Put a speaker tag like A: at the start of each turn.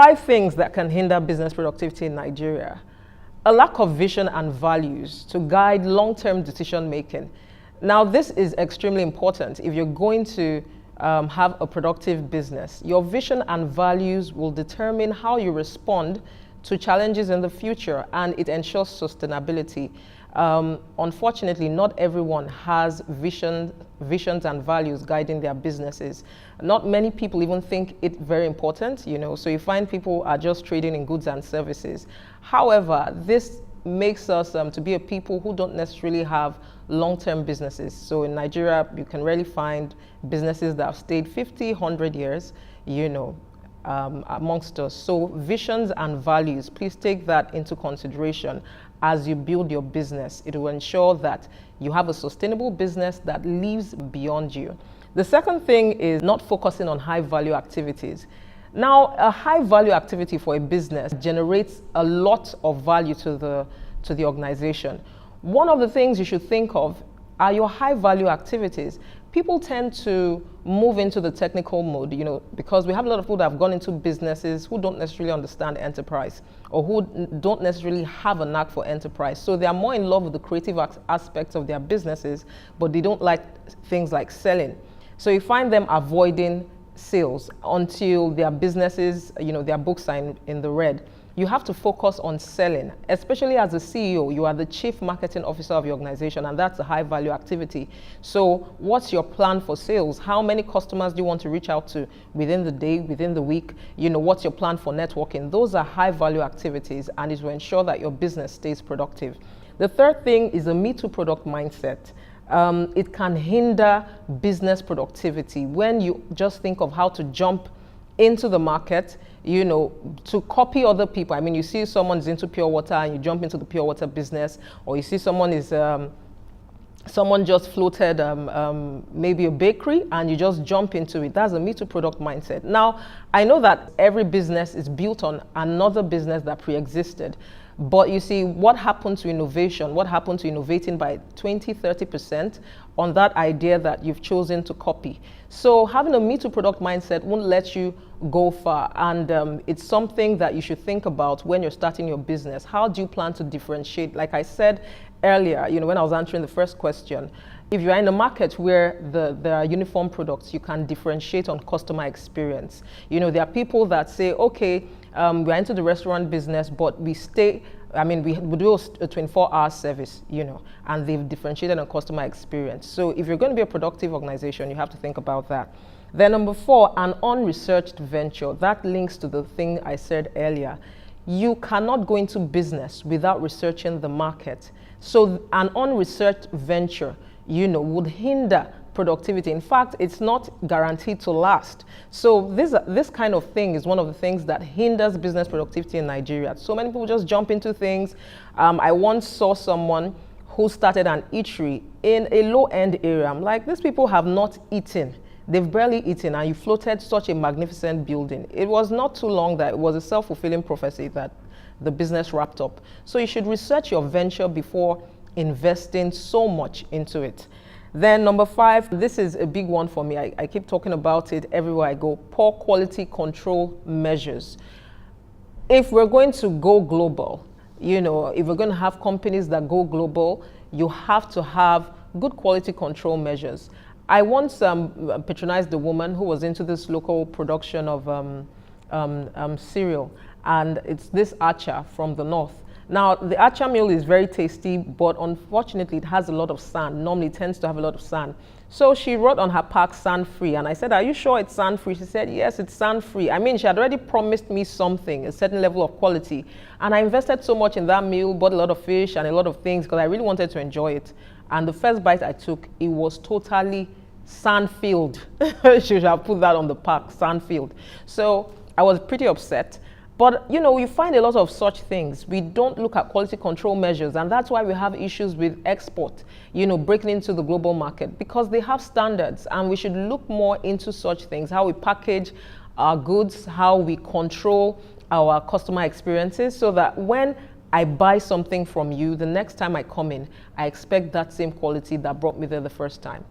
A: 5 things that can hinder business productivity in Nigeria. A lack of vision and values to guide long-term decision making. Now, this is extremely important if you're going to have a productive business. Your vision and values will determine how you respond to challenges in the future, and it ensures sustainability. Unfortunately, not everyone has visions and values guiding their businesses. Not many people even think it very important, so you find people are just trading in goods and services. However, this makes us to be a people who don't necessarily have long-term businesses. So in Nigeria, you can rarely find businesses that have stayed 50, 100 years, amongst us. So visions and values, please take that into consideration as you build your business. It will ensure that you have a sustainable business that lives beyond you. The second thing is not focusing on high-value activities. Now, a high-value activity for a business generates a lot of value to the organization. One of the things you should think of are your high-value activities. People tend to move into the technical mode, because we have a lot of people that have gone into businesses who don't necessarily understand enterprise or who don't necessarily have a knack for enterprise. So they are more in love with the creative aspects of their businesses, but they don't like things like selling. So you find them avoiding sales until their businesses, their books are in the red. You have to focus on selling, especially as a CEO. You are the chief marketing officer of your organization, and that's a high value activity. So what's your plan for sales? How many customers do you want to reach out to within the day, within the week? What's your plan for networking? Those are high value activities, and it will ensure that your business stays productive. The third thing is a Me Too product mindset. It can hinder business productivity when you just think of how to jump into the market, to copy other people. I mean, you see someone's into pure water and you jump into the pure water business, or you see someone just floated maybe a bakery and you just jump into it. That's a Me Too product mindset. Now, I know that every business is built on another business that pre-existed. But you see, what happened to innovation? What happened to innovating by 20, 30% on that idea that you've chosen to copy? So having a Me Too product mindset won't let you go far. And it's something that you should think about when you're starting your business. How do you plan to differentiate? Like I said earlier, when I was answering the first question, if you're in a market where there are uniform products, you can differentiate on customer experience. There are people that say, okay, we're into the restaurant business, but we do a 24-hour service, and they've differentiated on customer experience. So if you're going to be a productive organization, you have to think about that. Then number 4, an unresearched venture. That links to the thing I said earlier. You cannot go into business without researching the market. So an unresearched venture, would hinder productivity. In fact, it's not guaranteed to last. So this kind of thing is one of the things that hinders business productivity in Nigeria. So many people just jump into things. I once saw someone who started an eatery in a low-end area. I'm like, these people have not eaten. They've barely eaten, and you floated such a magnificent building. It was not too long that it was a self-fulfilling prophecy that the business wrapped up. So you should research your venture before investing so much into it. Then number 5, this is a big one for me. I keep talking about it everywhere I go. Poor quality control measures. If we're going to go global, if we're going to have companies that go global, you have to have good quality control measures. I once patronized a woman who was into this local production of cereal, and it's this Archer from the north. Now, the Archer meal is very tasty, but unfortunately, it has a lot of sand. Normally, it tends to have a lot of sand. So she wrote on her pack, sand-free. And I said, are you sure it's sand-free? She said, yes, it's sand-free. I mean, she had already promised me something, a certain level of quality. And I invested so much in that meal, bought a lot of fish and a lot of things, because I really wanted to enjoy it. And the first bite I took, it was totally sand-filled. She should have put that on the pack, sand-filled. So I was pretty upset. But, you find a lot of such things. We don't look at quality control measures, and that's why we have issues with export, breaking into the global market, because they have standards, and we should look more into such things, how we package our goods, how we control our customer experiences, so that when I buy something from you, the next time I come in, I expect that same quality that brought me there the first time.